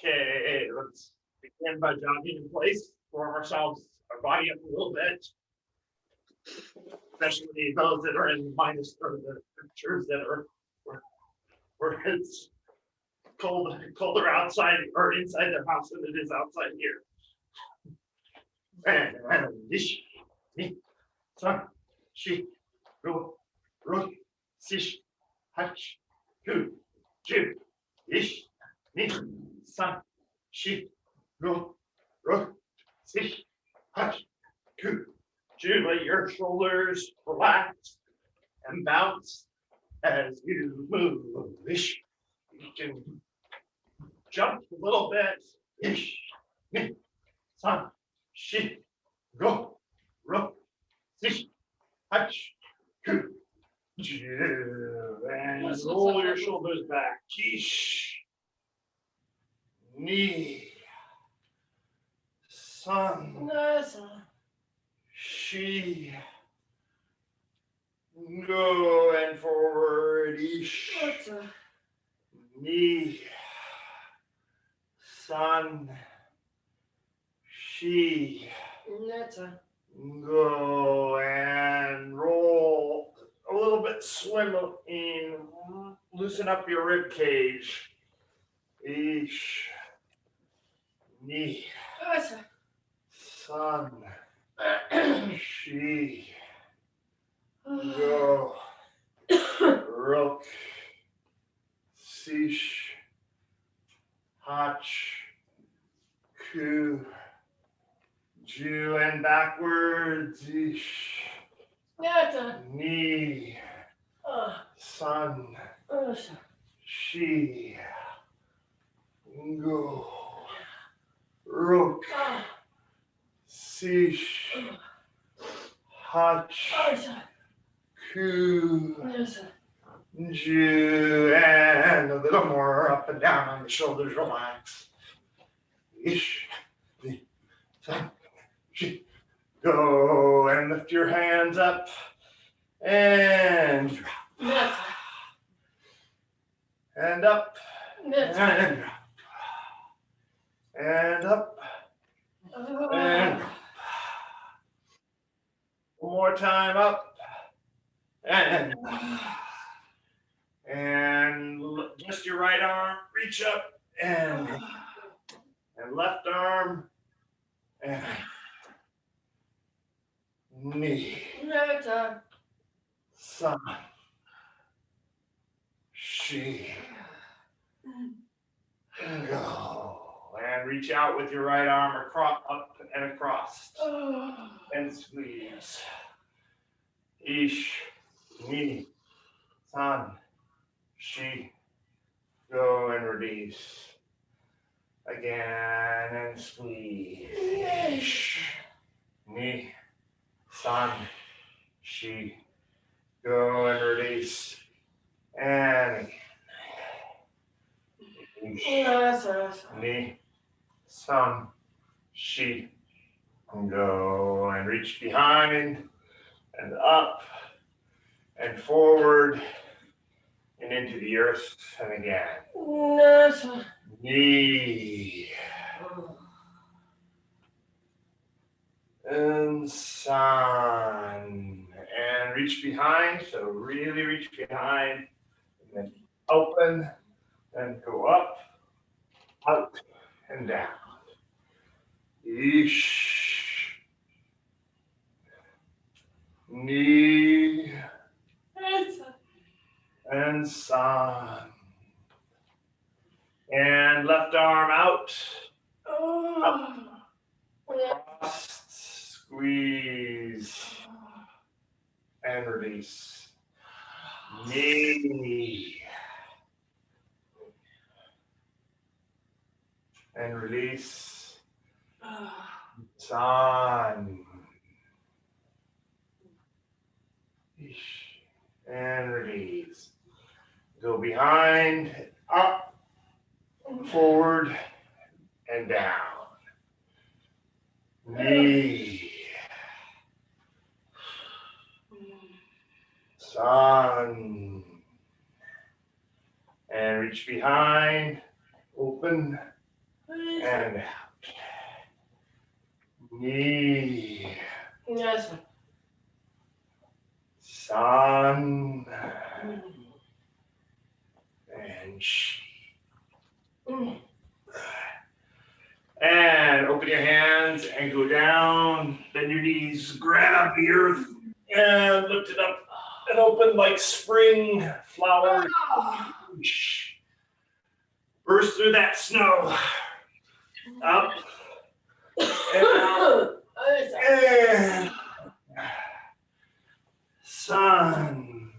Okay, let's begin by jogging in place, warm our body up a little bit, especially those that are in minus or the temperatures that are where it's colder outside or inside their house than it is outside here. And this, me, son, she, ro, sish, hach, ku, ju, ish, me, son, she, ro, sish, hach, ku, ju. Let your shoulders relax and bounce as you move. Ish, you can jump a little bit. Ish, me, son, she, ro, sish, hach, ku, ju. And roll your shoulders back. Kish, knee, son, she, go and forward. Ish, knee, son, she, go and roll a little bit, swim in, loosen up your rib cage. Ish, knee, son, she, go, rook, sish, hach, ku, ju, and backwards. Ish, knee, son, she, go, rook, sish, hach, ku, ju, and a little more up and down on the shoulders. Relax. Ish, son, she, go, and lift your hands up and drop. And up and drop. And up and drop. One more time, up and just your right arm, reach up and left arm and knee, son, she, go, and reach out with your right arm across, up and across, and squeeze. Ish, knee, son, she, go and release. Again and squeeze. Ish, knee, son, she, go and release. And again. Ish, knee, son, she, go and reach behind and up and forward and into the earth and again. Knee and son, and reach behind. So really reach behind and then open and go up, out and down. Ish, knee and son, and left arm out, up, cross, squeeze, and release. Knee and release. Son. And release. Go behind, up, forward, and down. Knee. Son. And reach behind, open, and out. Ni, Yes. san, and shi. And open your hands and go down. Bend your knees, grab the earth, and lift it up and open like spring flowers. Burst through that snow. Up and out. And sun.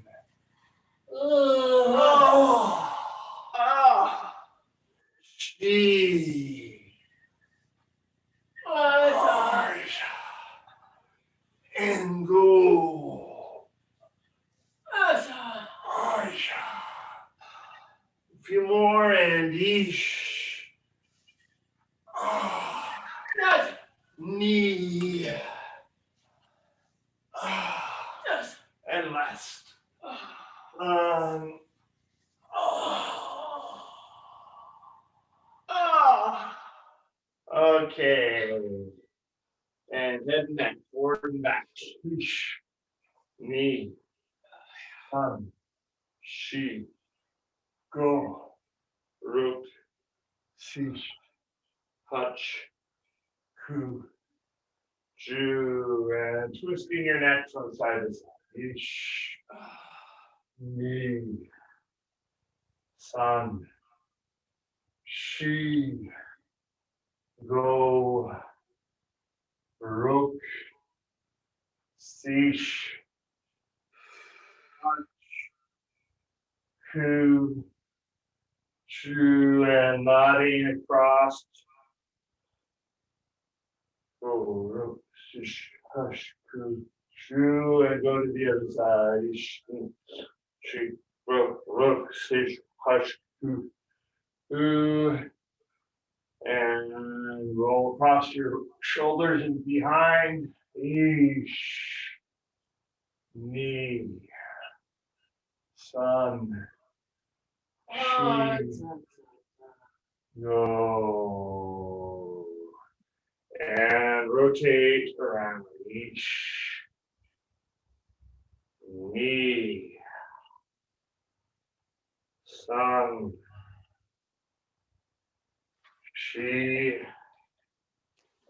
Oh. She. And go. A few more and ish. Knee. And last. Okay. And head and neck, forward and back. Ish. Knee. She. Go. Root. Shish. Hutch. Ku. Jew. And twisting your neck from side to side. Ish. Knee. Sun. She. Go. Rook. Sish. Ku. Chew and nodding across. Go. Rook. Sish. Hush. Ku. Chew and go to the other side. Ish. She. Rook. Rook. Sish. Hush. Ku. Ku. And roll across your shoulders and behind. Ish. Knee. Sun. She. Go. And rotate around. Ish. Knee. Sun. She.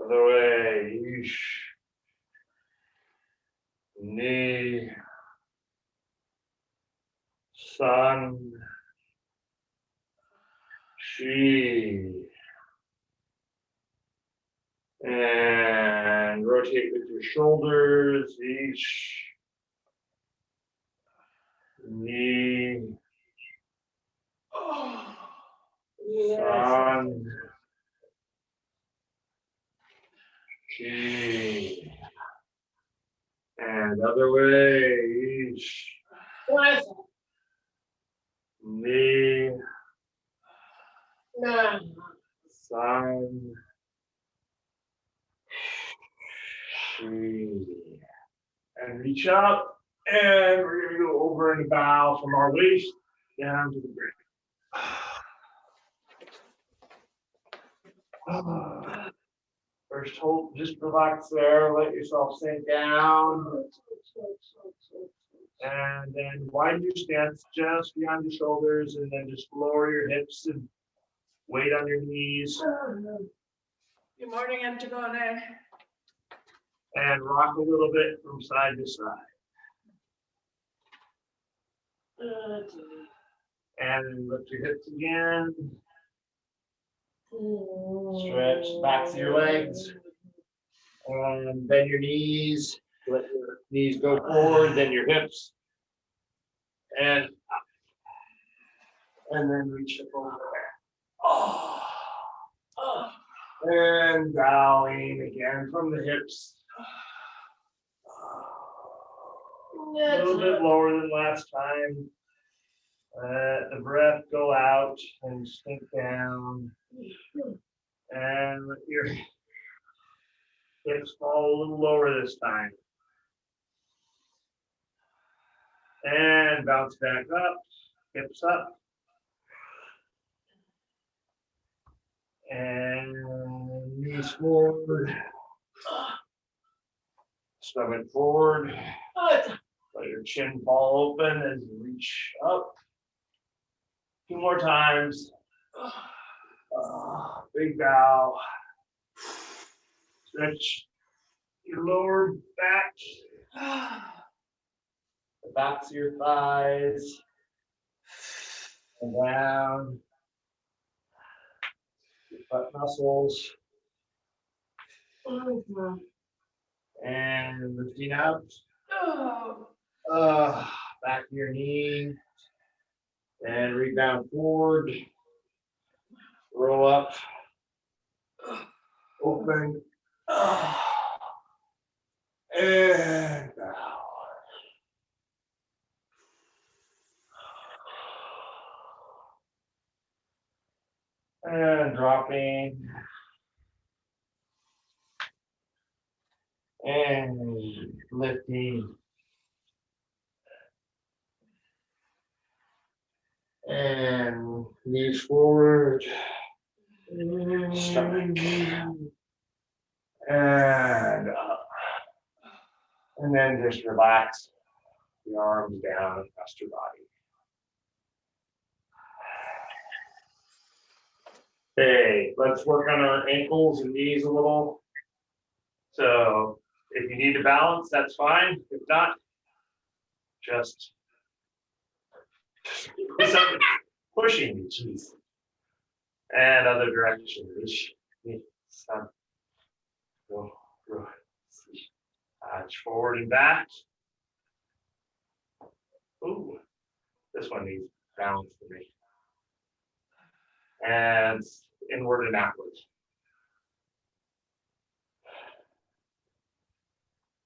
Other way. Ish. Knee. Sun. She. And rotate with your shoulders. Ish. Knee. Sun. She. And other way. Ish. Knee. Sun. She. And reach up. And we're going to go over and bow from our waist down to the ground. First, hold, just relax there. Let yourself sink down. And then widen your stance just beyond your shoulders, and then just lower your hips and weight on your knees. Good morning, Antigone. And rock a little bit from side to side. And lift your hips again. Stretch the backs of your legs. And bend your knees. Let your knees go forward, then your hips. And up. And then reach up over there. And bowing again from the hips. A little bit lower than last time. Let the breath go out and sink down. And let your hips fall a little lower this time. And bounce back up, hips up. And knees forward. Stomach forward. Let your chin fall open as you reach up. 2 more times. Big bow. Stretch your lower back. The backs of your thighs. And down. Your butt muscles. And lifting up. Back to your knee. And rebound forward. Roll up. Open. And down. And dropping. And lifting. And knees forward. Stomach. And up. And then just relax the arms down across your body. Okay, let's work on our ankles and knees a little. So if you need to balance, that's fine. If not, just pushing, geez. And other directions. Touch forward and back. Ooh, this one needs balance for me. And inward and outward.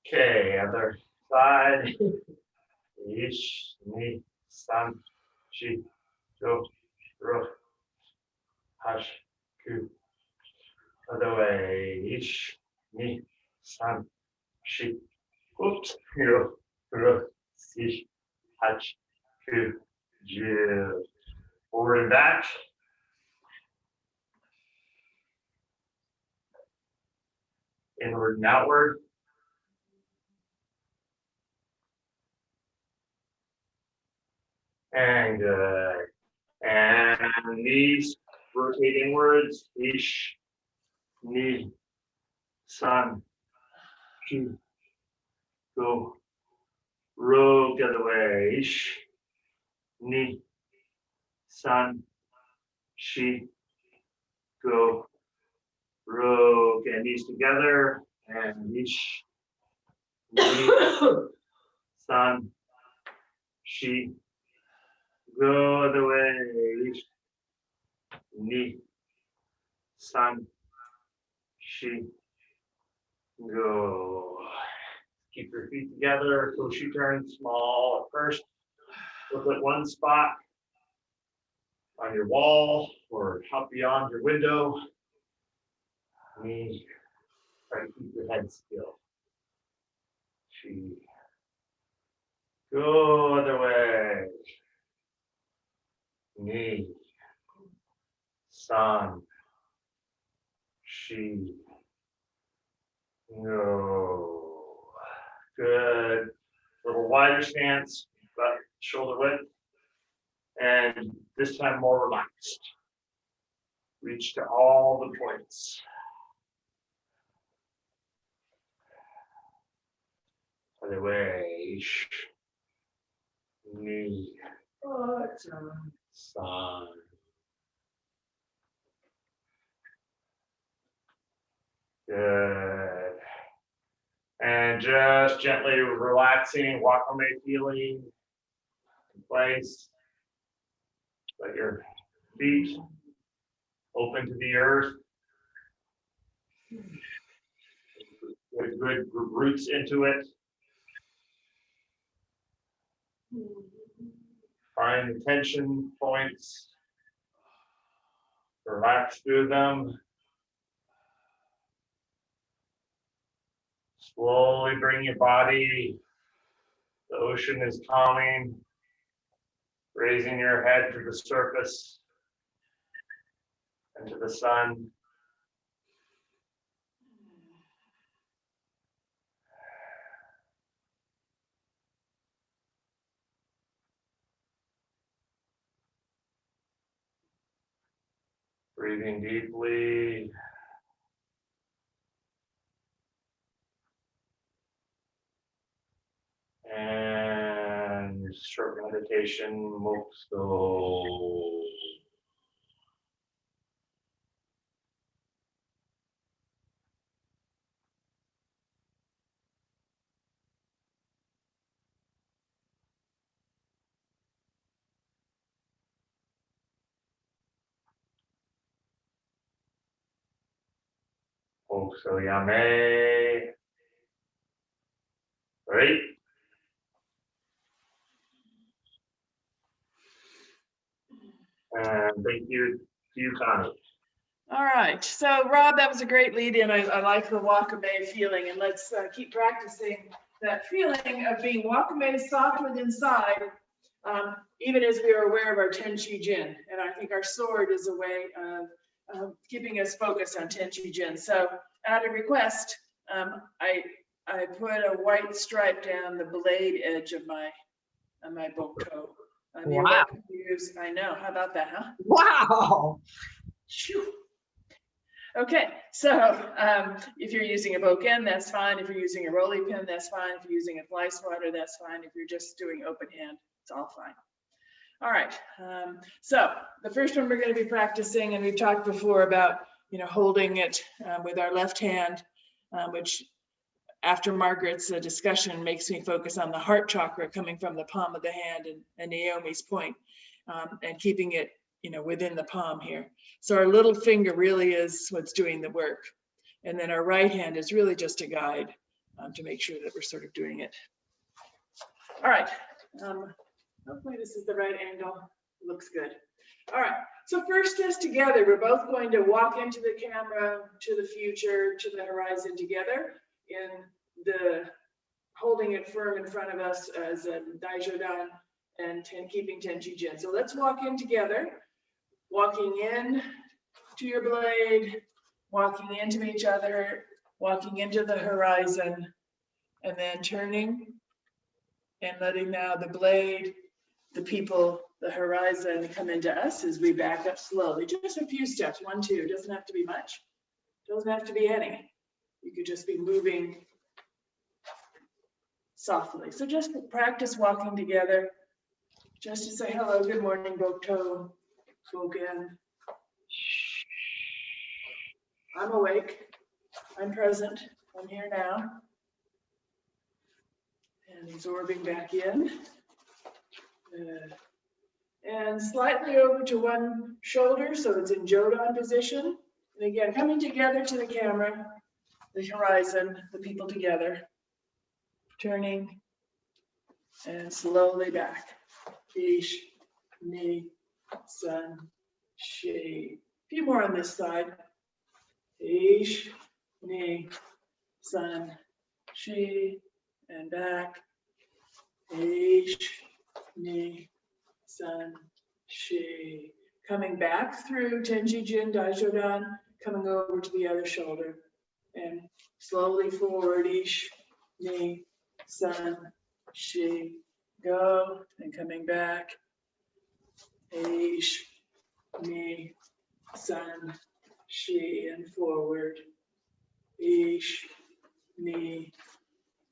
Okay, other side. Ish, ni, san, shi, go, ro, hash, ku. Other way. Ish, ni, san, shi, oops, ro, ro, si, hash, ku, ju. Forward and back. Inward and outward. And good. And knees rotate inwards. Ish, ni, san, shi, go, ro, the other way. Ish, ni, san, shi, go, ro. Get knees together. And ish, ni, san, shi, go the way. Ish, ni, san, shi, go. Keep your feet together. Koshi turn small at first. Look at one spot on your wall or up beyond your window. Knee. Try to keep your head still. Shi. Go other way. Knee. San. Shi. Go. Good. A little wider stance, but shoulder width. And this time more relaxed. Reach to all the points. Other way. Knee. San. Good. And just gently relaxing, wakame feeling in place. Let your feet open to the earth. Good roots into it. Find the tension points. Relax through them. Slowly bring your body. The ocean is calming. Raising your head to the surface. into the sun. Breathing deeply. And short meditation, Mokso. Mokso Yame. Right? And thank you to you, Connie. All right, so Rob, that was a great lead in. I like the Wakame feeling, and let's keep practicing that feeling of being Wakame soft within inside, even as we are aware of our Tenchi Jin. And I think our sword is a way of keeping us focused on Tenchi Jin. So at a request, I put a white stripe down the blade edge of my Bokto. You're Wow. welcome to use, I know, how about that, huh? Wow. Phew. Okay, so if you're using a boken, that's fine. If you're using a rolly pin, that's fine. If you're using a fly swatter, that's fine. If you're just doing open hand, it's all fine. All right, so the first one we're going to be practicing, and we've talked before about, holding it with our left hand, which after Margaret's discussion makes me focus on the heart chakra coming from the palm of the hand and Naomi's point, and keeping it within the palm here. So our little finger really is what's doing the work. And then our right hand is really just a guide to make sure that we're sort of doing it. All right, hopefully this is the right angle. Looks good. All right, so first is together. We're both going to walk into the camera, to the future, to the horizon together in the holding it firm in front of us as a Daijodan and keeping Tenchi Jin. So let's walk in together. Walking in to your blade, walking into each other, walking into the horizon, and then turning and letting now the blade, the people, the horizon come into us as we back up slowly. Just a few steps, 1, 2, doesn't have to be much, doesn't have to be any. You could just be moving softly. So just practice walking together, just to say hello, good morning, Bokto. Spoken. I'm awake. I'm present. I'm here now. And absorbing back in. And slightly over to one shoulder, so it's in Jodan position. And again, coming together to the camera, the horizon, the people together. Turning and slowly back. Ish, ni, sun, shi. A few more on this side. Ish, ni, sun, shi, and back. Ish, ni, sun, shi. Coming back through Tenchi Jin Daijodan, coming over to the other shoulder. And slowly forward, ish, ni, sun, shi. Go, and coming back. Ish, ni, sun, shi, and forward. Ish, ni,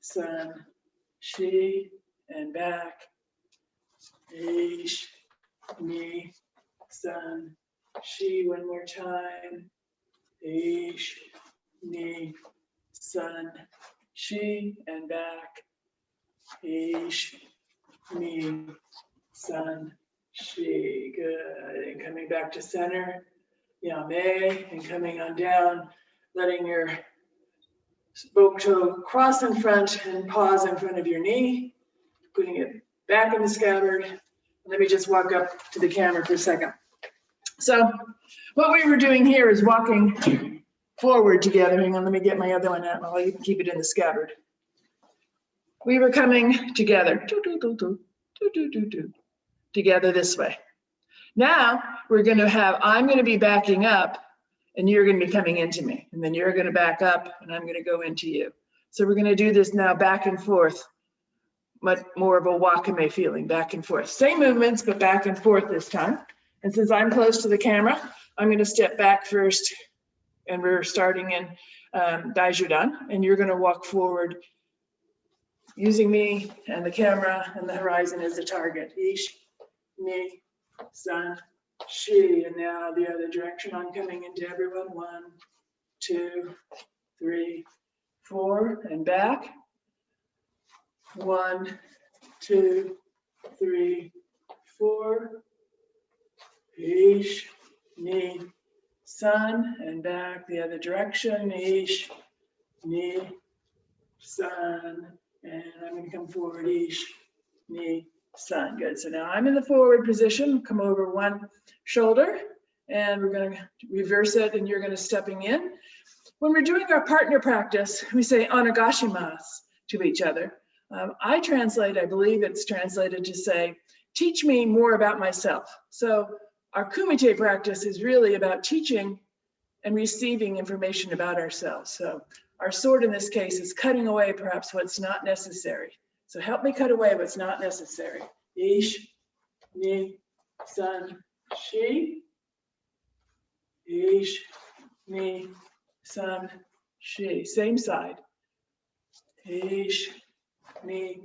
sun, shi, and back. Ish, ni, sun, shi, one more time. Ish, ni, sun, shi, and back. Ish, ni, sun, shi. Good. And coming back to center. Yame, and coming on down, letting your Bokto cross in front and pause in front of your knee, putting it back in the scabbard. Let me just walk up to the camera for a second. So what we were doing here is walking forward together. Hang on, let me get my other one out. I'll even keep it in the scabbard. We were coming together, together this way. Now we're going to have, I'm going to be backing up and you're going to be coming into me. And then you're going to back up and I'm going to go into you. So we're going to do this now back and forth, much more of a wakame feeling, back and forth. Same movements, but back and forth this time. And since I'm close to the camera, I'm going to step back first. And we're starting in Daijudan. And you're going to walk forward using me and the camera and the horizon as a target. Ish, ni, san, shi. And now the other direction. I'm coming into everyone. 1, 2, 3, 4, and back. 1, 2, 3, 4. Ish, ni, san, and back the other direction. Ish, ni, san, and I'm going to come forward. Ish, ni, san. Good. So now I'm in the forward position. Come over one shoulder, and we're going to reverse it, and you're going to stepping in. When we're doing our partner practice, we say onagashimasu to each other. I believe it's translated to say, teach me more about myself. So our kumite practice is really about teaching and receiving information about ourselves. So our sword in this case is cutting away perhaps what's not necessary. So help me cut away what's not necessary. Ish, ni, san, shi. Ish, ni, san, shi. Same side. Ish, ni,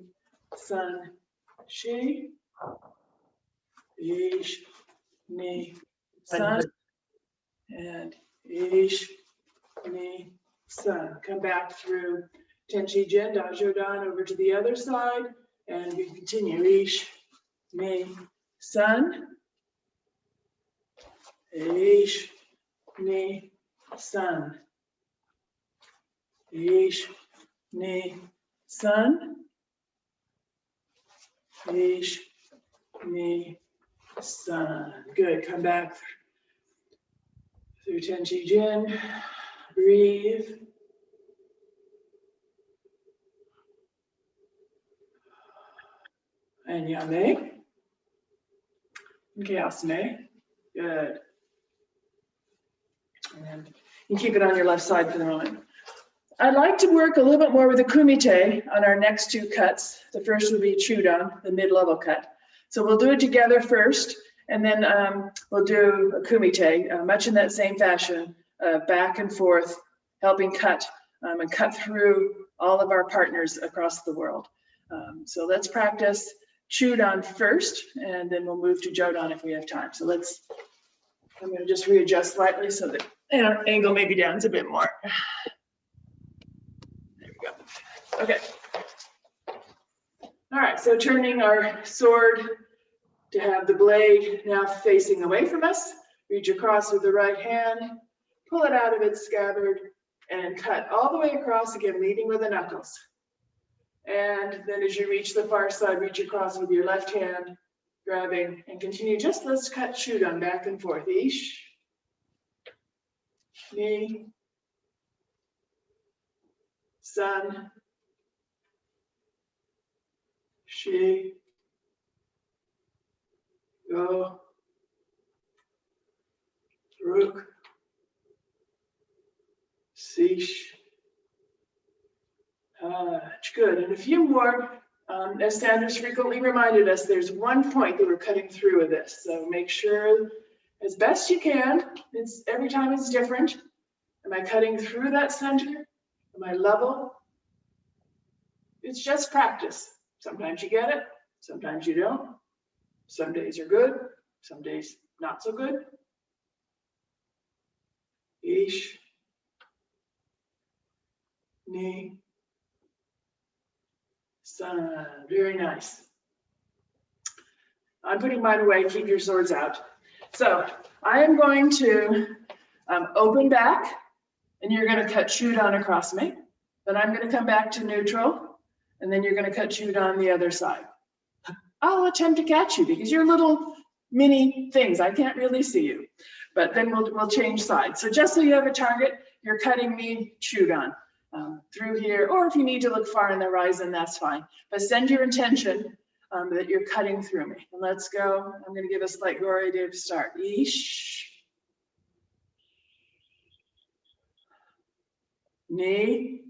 san, shi. Ish, ni, san, and ish, ni, san. Come back through Tenshingoso, Dajodan over to the other side, and we continue. Ish, ni, san. Ish, ni, san. Ish, ni, san. Ish, ni, san. Good. Come back through Tenshingoso. Breathe. And yame. And chaosme. Good. And you keep it on your left side for the moment. I'd like to work a little bit more with the kumite on our next two cuts. The first will be chudan, the mid-level cut. So we'll do it together first, and then we'll do a kumite, much in that same fashion, back and forth, helping cut and cut through all of our partners across the world. So let's practice chudan first, and then we'll move to jodan if we have time. So I'm going to just readjust slightly so that our angle maybe down a bit more. There we go. Okay. All right, so turning our sword to have the blade now facing away from us, reach across with the right hand, pull it out of its scabbard, and cut all the way across, again, leading with the knuckles. And then as you reach the far side, reach across with your left hand, grabbing, and continue. Just let's cut chudan back and forth. Ish, ni, san, shi, go, ruk, sish. Good. And a few more. As Sanders frequently reminded us, there's one point that we're cutting through with this. So make sure as best you can, every time it's different. Am I cutting through that center? Am I level? It's just practice. Sometimes you get it, sometimes you don't. Some days are good, some days not so good. Ish, ni, san. Very nice. I'm putting mine away. Keep your swords out. So I am going to open back, and you're going to cut chudan across me. Then I'm going to come back to neutral, and then you're going to cut chudan the other side. I'll attempt to catch you because you're little mini things. I can't really see you, but then we'll change sides. So just so you have a target, you're cutting me chudan through here, or if you need to look far in the horizon, that's fine. But send your intention that you're cutting through me. And let's go. I'm going to give a slight gory to start. Ish. Ni.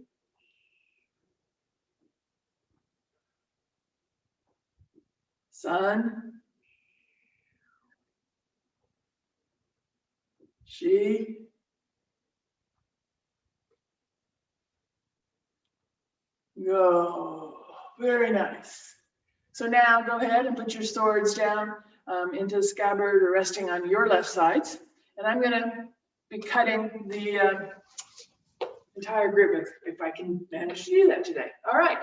San. Shi. Go. Very nice. So now go ahead and put your swords down into the scabbard or resting on your left sides. And I'm going to be cutting the entire group if I can manage to do that today. All right.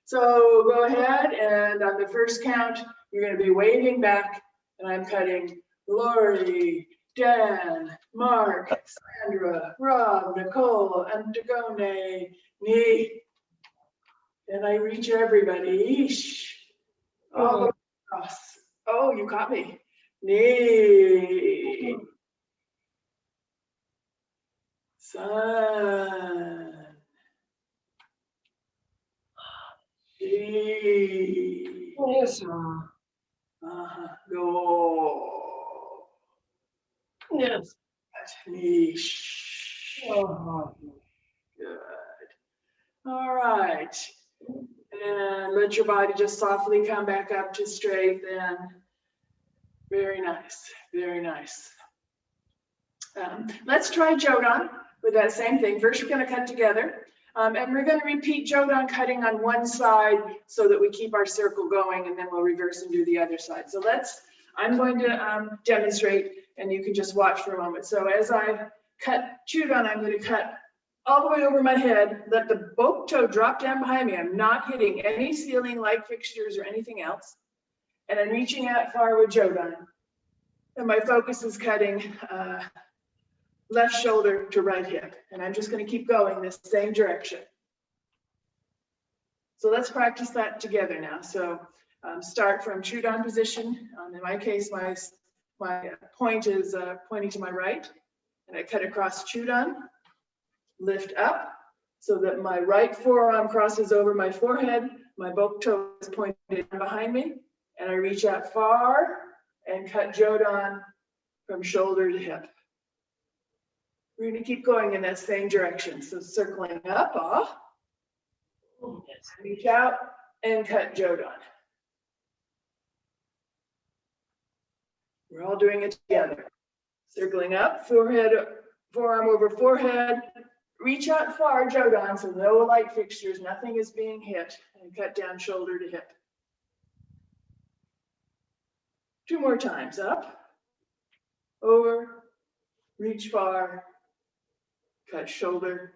So go ahead and on the first count, you're going to be waving back and I'm cutting Lori, Dan, Mark, Sandra, Rob, Nicole, Antigone, me. And I reach everybody. Eesh. All across. Oh, you caught me. Knee. Sun. She. Yes. Go. Yes. Niche. Oh. Good. All right. And let your body just softly come back up to straight then. Very nice. Very nice. Let's try Jodan with that same thing. First, we're going to cut together. And we're going to repeat Jodan cutting on one side so that we keep our circle going, and then we'll reverse and do the other side. So I'm going to demonstrate, and you can just watch for a moment. So as I cut Jodan, I'm going to cut all the way over my head, let the both toe drop down behind me. I'm not hitting any ceiling, light fixtures, or anything else. And I'm reaching out far with Jodan. And my focus is cutting left shoulder to right hip. And I'm just going to keep going this same direction. So let's practice that together now. So start from Chudan position. In my case, my point is pointing to my right. And I cut across Chudan. Lift up so that my right forearm crosses over my forehead. My both toe is pointed behind me. And I reach out far and cut Jodan from shoulder to hip. We're going to keep going in that same direction. So circling up, reach out and cut Jodan. We're all doing it together. Circling up, forearm over forehead. Reach out far, Jodan, so no light fixtures, nothing is being hit, and cut down shoulder to hip. 2 more times, up, over, reach far, cut shoulder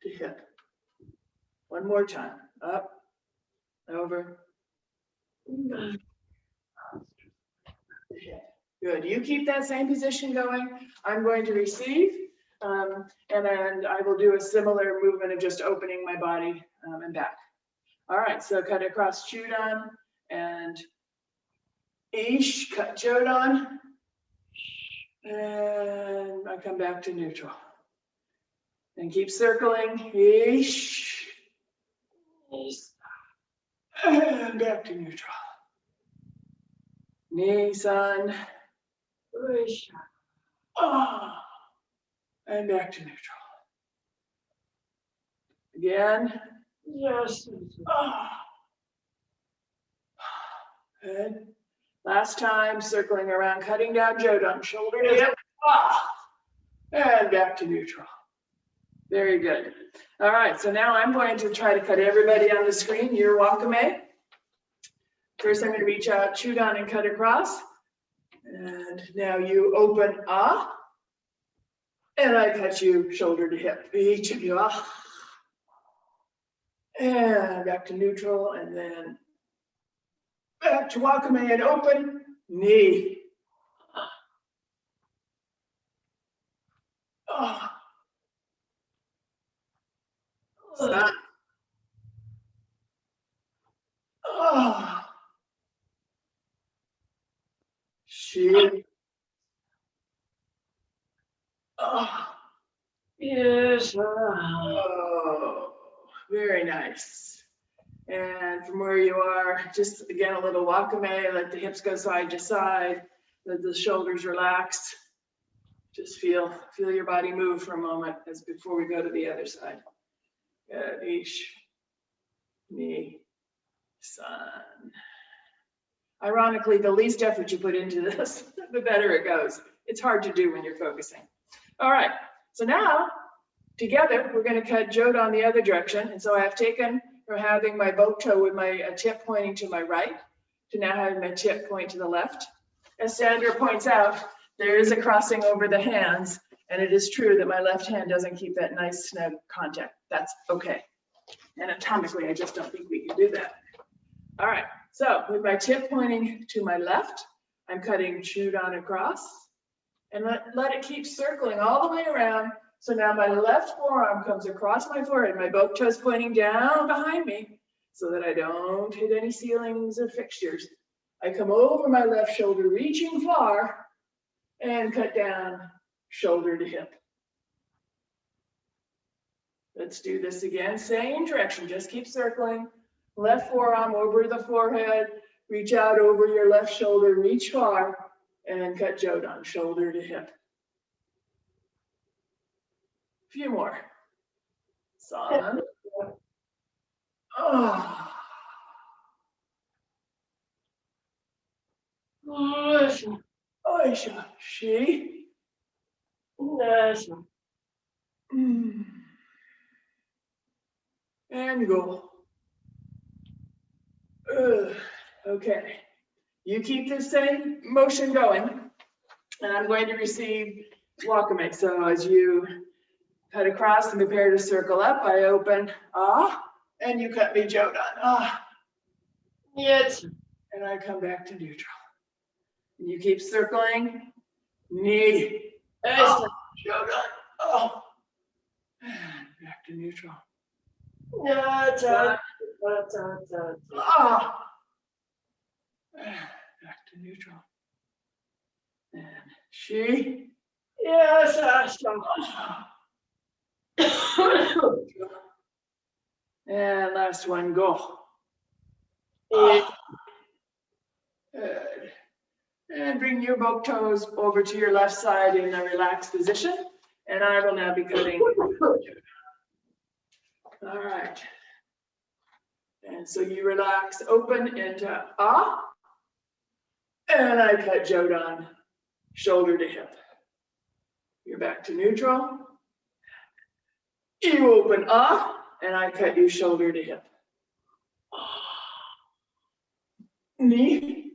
to hip. 1 more time, up, over, to hip. Good, you keep that same position going. I'm going to receive. And then I will do a similar movement of just opening my body and back. All right, so cut across Chudan and Ish, cut Jodan. And I come back to neutral. And keep circling, Ish. And back to neutral. Nisan. Ah. And back to neutral. Again. Yes. Oh. Good. Last time, circling around, cutting down Jodan, shoulder to hip. And back to neutral. Very good. All right, so now I'm going to try to cut everybody on the screen. You're wakame. First, I'm going to reach out, Chudan, and cut across. And now you open ah. And I cut you shoulder to hip, each of you, and back to neutral, and then back to wakame and open, knee. Stop. She. Yes. Oh, very nice. And from where you are, just again, a little wakame, let the hips go side to side, let the shoulders relax. Just feel your body move for a moment as before we go to the other side. Good, ish, ni, san. Ironically, the least effort you put into this, the better it goes. It's hard to do when you're focusing. All right, so now together, we're going to cut Jodan the other direction. And so I have taken from having my boto with my tip pointing to my right to now having my tip point to the left. As Sandra points out, there is a crossing over the hands, and it is true that my left hand doesn't keep that nice snug contact. That's okay. Anatomically, I just don't think we can do that. All right, so with my tip pointing to my left, I'm cutting Jodan across, and let it keep circling all the way around. So now my left forearm comes across my forehead, my both toes pointing down behind me so that I don't hit any ceilings or fixtures. I come over my left shoulder, reaching far, and cut down shoulder to hip. Let's do this again, same direction, just keep circling. Left forearm over the forehead, reach out over your left shoulder, reach far, and cut Jodan, shoulder to hip. Few more. San. Oh. Listen. Oisha. She. Listen. And go. Okay. You keep the same motion going, and I'm going to receive wakame. So as you cut across and prepare to circle up, I open, and you cut me Jodan, Yes. and I come back to neutral. And you keep circling, knee, Listen. Jodan, and back to neutral. Ta, ta, ta, ta, ta. Back to neutral. And she, Yes, and last one, go. Yeah. Good. And bring your both toes over to your left side in a relaxed position. And I will now be cutting. All right. And so you relax, open into and I cut Jodan, shoulder to hip. You're back to neutral. You open and I cut you shoulder to hip. Knee.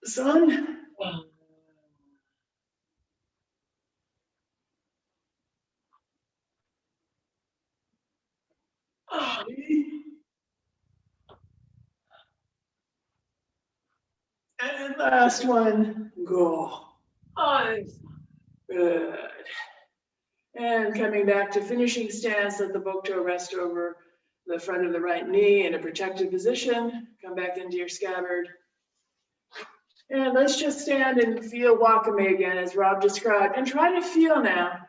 Son. And last one, go. Good. And coming back to finishing stance, let the boto rest over the front of the right knee in a protected position. Come back into your scabbard. And let's just stand and feel wakame again as Rob described. And try to feel now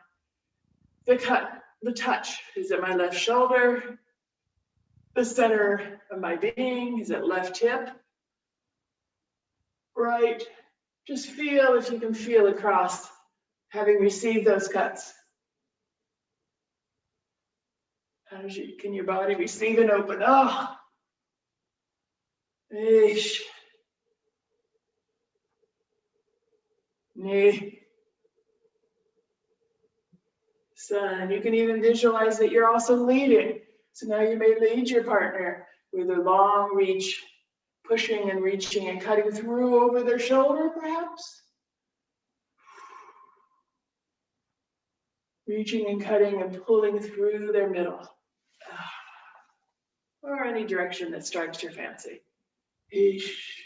the cut, the touch. Is it my left shoulder? The center of my being? Is it left hip? Right. Just feel if you can feel across, having received those cuts. Can your body receive and open? Ish. Knee. Son, you can even visualize that you're also leading. So now you may lead your partner with a long reach, pushing and reaching and cutting through over their shoulder, perhaps. Reaching and cutting and pulling through their middle. Or any direction that strikes your fancy. Ish.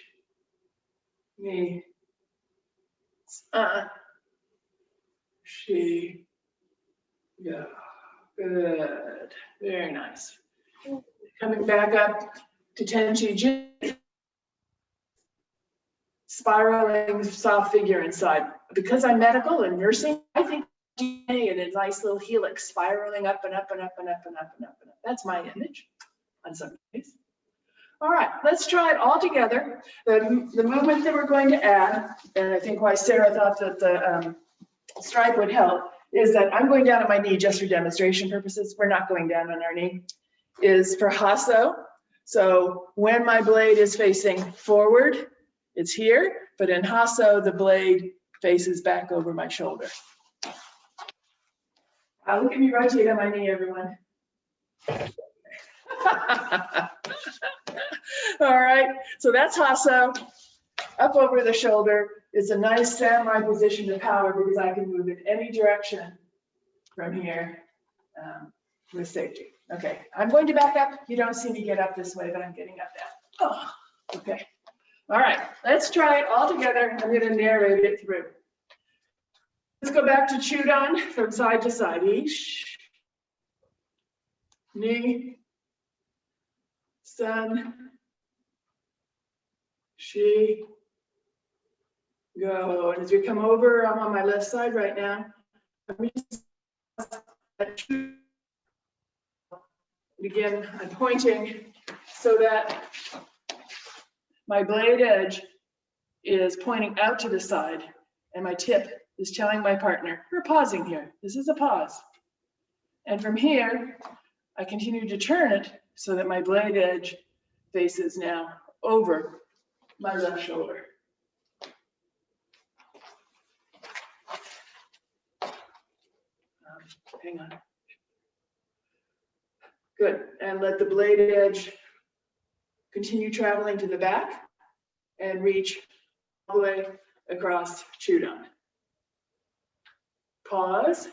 Me. She. Yeah. Good. Very nice. Coming back up to Tenshingoso. spiraling soft figure inside. Because I'm medical and nursing, I think DNA in a nice little helix spiraling up and up and up and up and up and up and up. That's my image on some days. All right, let's try it all together. The movement that we're going to add, and I think why Sarah thought that the stripe would help, is that I'm going down on my knee just for demonstration purposes. We're not going down on our knee. Is for hasso. So when my blade is facing forward, it's here, but in hasso, the blade faces back over my shoulder. Look at me rotate on my knee, everyone. All right, so that's hasso, up over the shoulder. It's a nice samurai position to power because I can move in any direction from here with safety. Okay, I'm going to back up. You don't see me get up this way, but I'm getting up now. Oh, okay. All right, let's try it all together. I'm going to narrate it through. Let's go back to Chudan from side to side. Ish, ni, san, shi, go. And as we come over, I'm on my left side right now. Again, I'm pointing so that my blade edge is pointing out to the side and my tip is telling my partner, we're pausing here. This is a pause. And from here, I continue to turn it so that my blade edge faces now over my left shoulder. Hang on. Good, and let the blade edge continue traveling to the back and reach all the way across Chudan. Pause.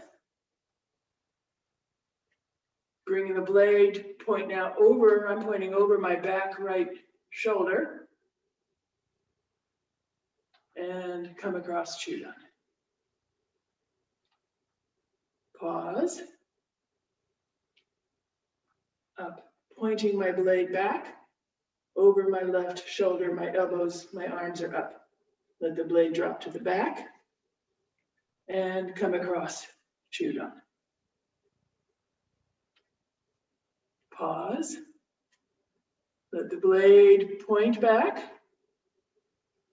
Bringing the blade point now over, I'm pointing over my back right shoulder and come across Chudan. Pause. Up, pointing my blade back, over my left shoulder, my elbows, my arms are up. Let the blade drop to the back and come across Chudan. Pause. Let the blade point back,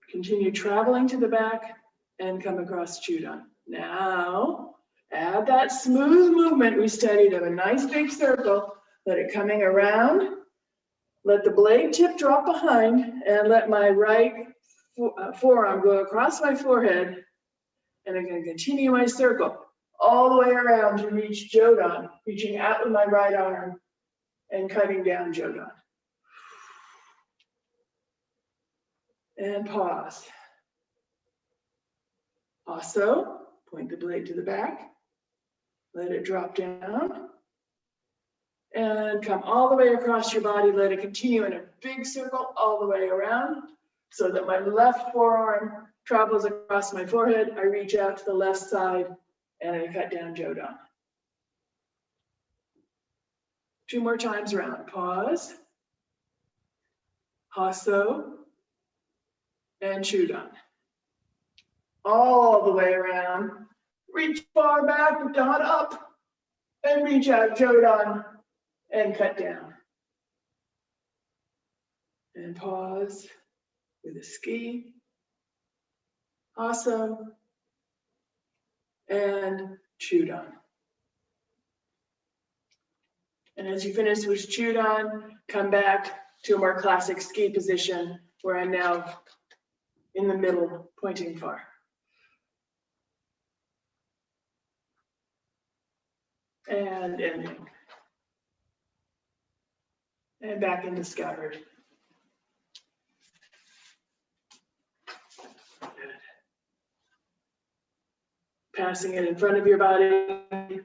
continue traveling to the back and come across Chudan. Now, add that smooth movement we studied of a nice big circle. Let it coming around, let the blade tip drop behind and let my right forearm go across my forehead. And I'm going to continue my circle all the way around to reach Jodan, reaching out with my right arm and cutting down Jodan. And pause. Also, point the blade to the back, let it drop down. And come all the way across your body. Let it continue in a big circle all the way around so that my left forearm travels across my forehead. I reach out to the left side and I cut down Jodan. 2 more times around. Pause. Hasso. And Chudan. All the way around. Reach far back, down up. And reach out Jodan. And cut down. And pause with a ski. Hasso. And Chudan. And as you finish with Chudan, come back to a more classic ski position where I'm now in the middle, pointing far. And ending. And back into scattered. Passing it in front of your body,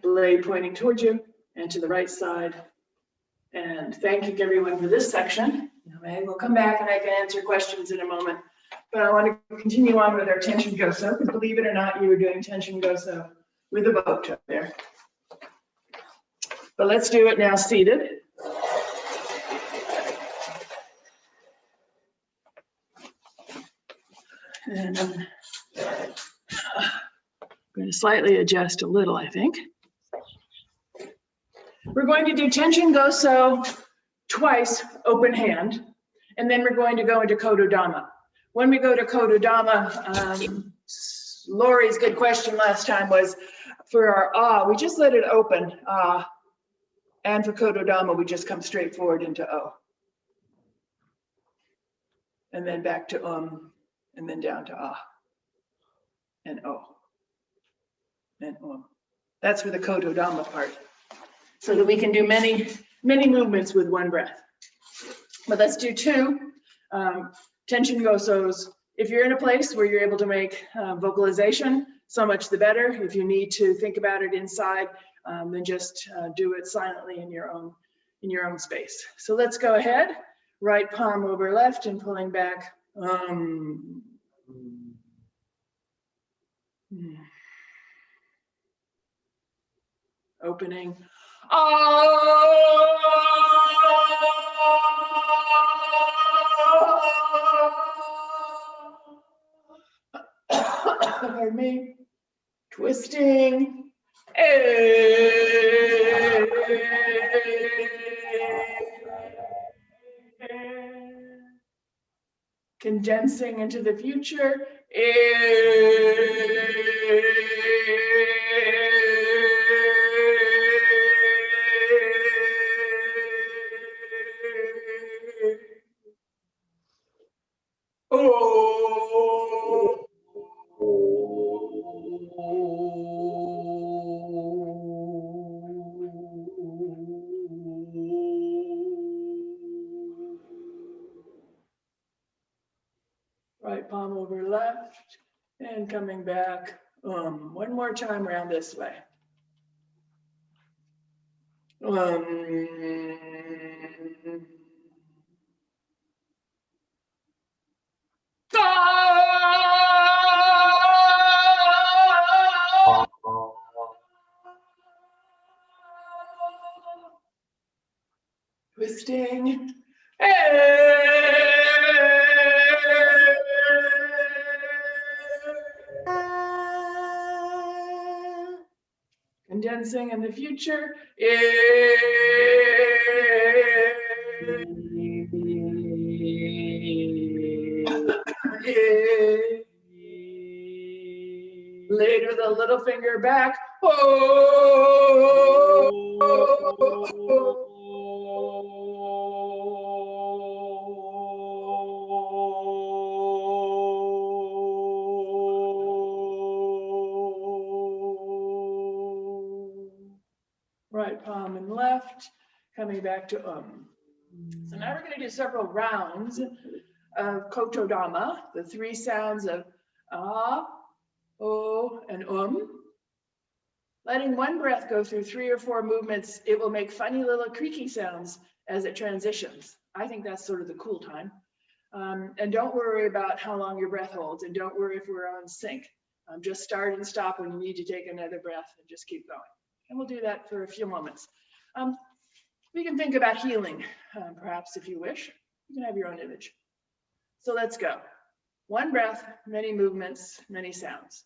blade pointing towards you and to the right side. And thanking everyone for this section. We'll come back and I can answer questions in a moment. But I want to continue on with our Tenshingoso, because believe it or not, you were doing Tenshingoso with a boat up there. But let's do it now seated. And I'm going to slightly adjust a little, I think. We're going to do Tenshingoso twice, open hand, and then we're going to go into Kododama. When we go to Kododama, Lori's good question last time was for our ah, we just let it open, ah, and for Kododama, we just come straight forward into O. And then back to and then down to ah, and O, and That's for the Kododama part, so that we can do many movements with one breath. But let's do two Tenshingosos. If you're in a place where you're able to make vocalization, so much the better. If you need to think about it inside, then just do it silently in your own space. So let's go ahead. Right palm over left and pulling back. Opening. Pardon me. Twisting. Condensing into the future. Right palm over left and coming back. One more time around this way. Twisting. Condensing in the future. Later, the little finger back. Right palm and left, coming back to So now we're going to do several rounds of Kotodama, the three sounds of ah, o, and Letting one breath go through 3 or 4 movements, it will make funny little creaky sounds as it transitions. I think that's sort of the cool time. And don't worry about how long your breath holds, and don't worry if we're on sync. Just start and stop when you need to take another breath and just keep going. And we'll do that for a few moments. We can think about healing, perhaps if you wish. You can have your own image. So let's go. One breath, many movements, many sounds.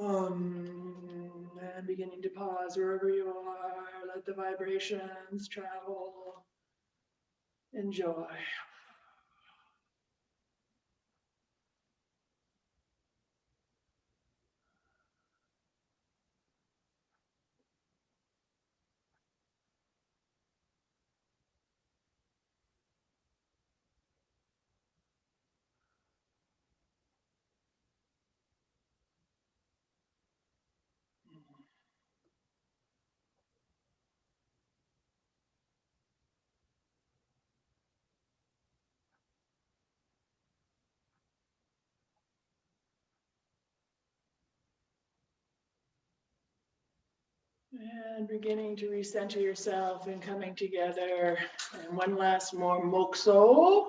And beginning to pause wherever you are. Let the vibrations travel. Enjoy. And beginning to recenter yourself and coming together. And one last more moksho.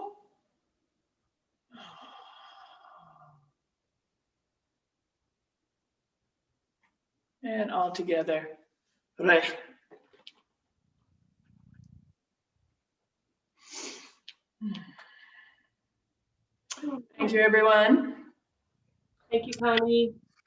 And all together. Right. Thank you, everyone. Thank you, Connie.